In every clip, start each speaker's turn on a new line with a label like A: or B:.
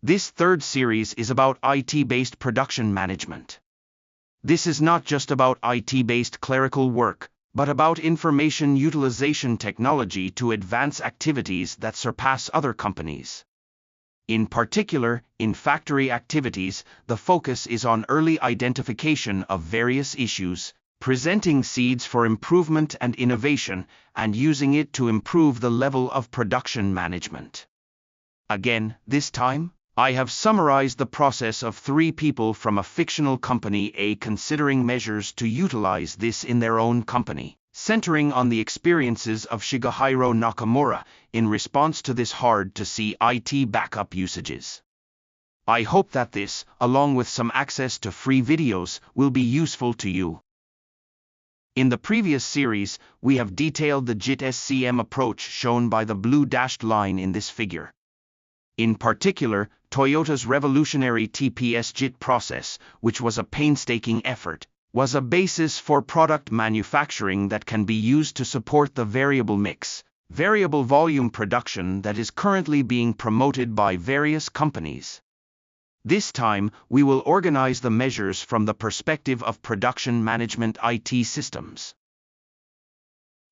A: This third series is about IT-based production management. This is not just about IT-based clerical work, but about information utilization technology to advance activities that surpass other companies. In particular, in factory activities, the focus is on early identification of various issues, presenting seeds for improvement and innovation, and using it to improve the level of production management. Again, this time, I have summarized the process of 3 people from a fictional company A considering measures to utilize this in their own company, centering on the experiences of Shigehiro Nakamura in response to this hard-to-see IT backup usages. I hope that this, along with some access to free videos, will be useful to you. In the previous series, we have detailed the JIT SCM approach shown by the blue dashed line in this figure. In particular, Toyota's revolutionary TPS JIT process, which was a painstaking effort, was a basis for product manufacturing that can be used to support the variable mix, variable volume production that is currently being promoted by various companies. This time, we will organize the measures from the perspective of production management IT systems.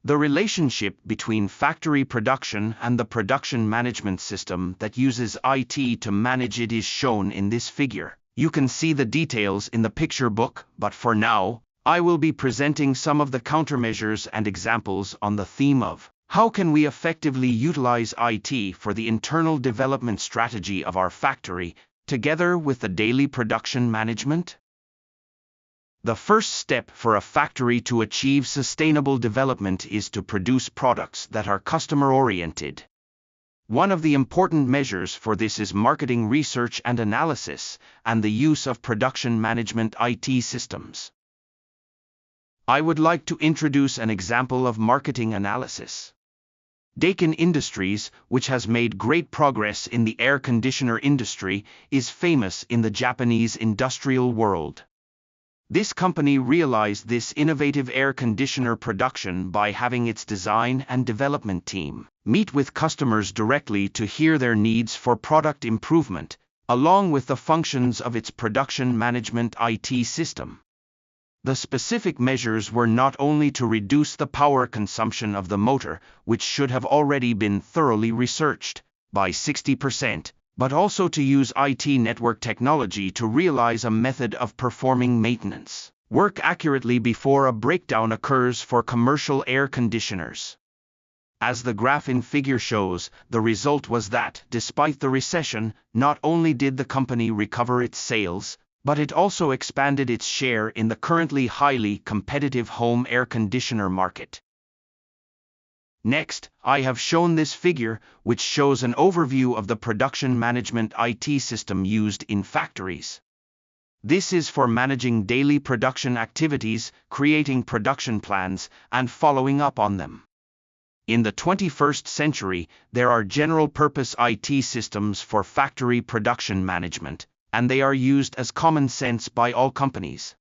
A: The relationship between factory production and the production management system that uses IT to manage it is shown in this figure. You can see the details in the picture book, but for now, I will be presenting some of the countermeasures and examples on the theme of how can we effectively utilize IT for the internal development strategy of our factory, together with the daily production management? The first step for a factory to achieve sustainable development is to produce products that are customer-oriented. One of the important measures for this is marketing research and analysis, and the use of production management IT systems. I would like to introduce an example of marketing analysis. Daikin Industries, which has made great progress in the air conditioner industry, is famous in the Japanese industrial world. This company realized this innovative air conditioner production by having its design and development team meet with customers directly to hear their needs for product improvement, along with the functions of its production management IT system. The specific measures were not only to reduce the power consumption of the motor, which should have already been thoroughly researched, by 60%, but also to use IT network technology to realize a method of performing maintenance work accurately before a breakdown occurs for commercial air conditioners. As the graph in figure shows, the result was that, despite the recession, not only did the company recover its sales, but it also expanded its share in the currently highly competitive home air conditioner market. Next, I have shown this figure, which shows an overview of the production management IT system used in factories. This is for managing daily production activities, creating production plans, and following up on them. In the 21st century, there are general-purpose IT systems for factory production management, and they are used as common sense by all companies.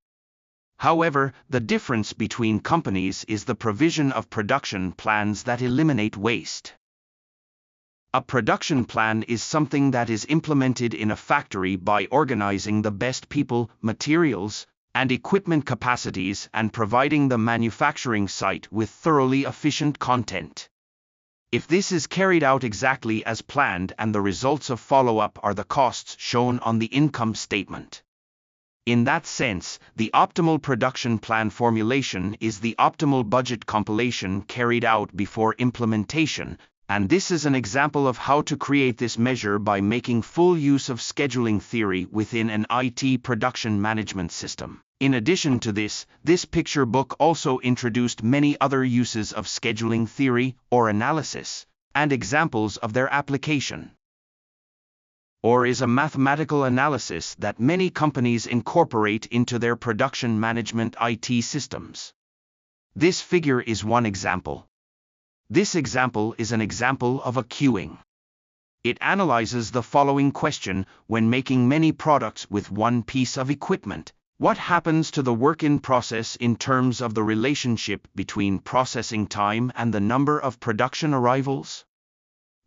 A: However, the difference between companies is the provision of production plans that eliminate waste. A production plan is something that is implemented in a factory by organizing the best people, materials, and equipment capacities and providing the manufacturing site with thoroughly efficient content. If this is carried out exactly as planned and the results of follow-up are the costs shown on the income statement. In that sense, the optimal production plan formulation is the optimal budget compilation carried out before implementation, and this is an example of how to create this measure by making full use of scheduling theory within an IT production management system. In addition to this, this picture book also introduced many other uses of scheduling theory or analysis, and examples of their application. Or is a mathematical analysis that many companies incorporate into their production management IT systems. This figure is one example. This example is an example of a queuing. It analyzes the following question: when making many products with one piece of equipment, what happens to the work in process in terms of the relationship between processing time and the number of production arrivals?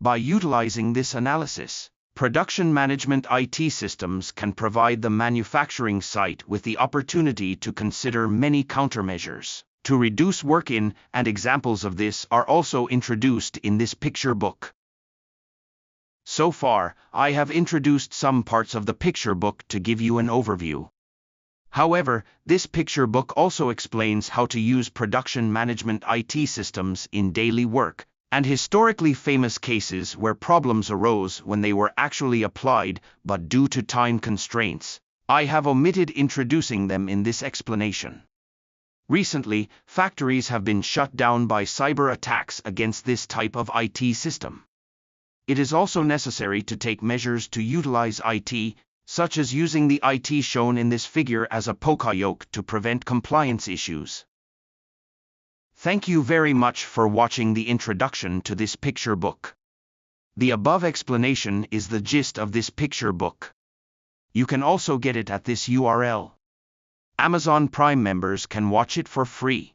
A: By utilizing this analysis, Production management IT systems can provide the manufacturing site with the opportunity to consider many countermeasures to reduce work-in, and examples of this are also introduced in this picture book. So far, I have introduced some parts of the picture book to give you an overview. However, this picture book also explains how to use production management IT systems in daily work, and historically famous cases where problems arose when they were actually applied, but due to time constraints, I have omitted introducing them in this explanation. Recently, factories have been shut down by cyber attacks against this type of IT system. It is also necessary to take measures to utilize IT, such as using the IT shown in this figure as a poka-yoke to prevent compliance issues. Thank you very much for watching the introduction to this picture book. The above explanation is the gist of this picture book. You can also get it at this URL. Amazon Prime members can watch it for free.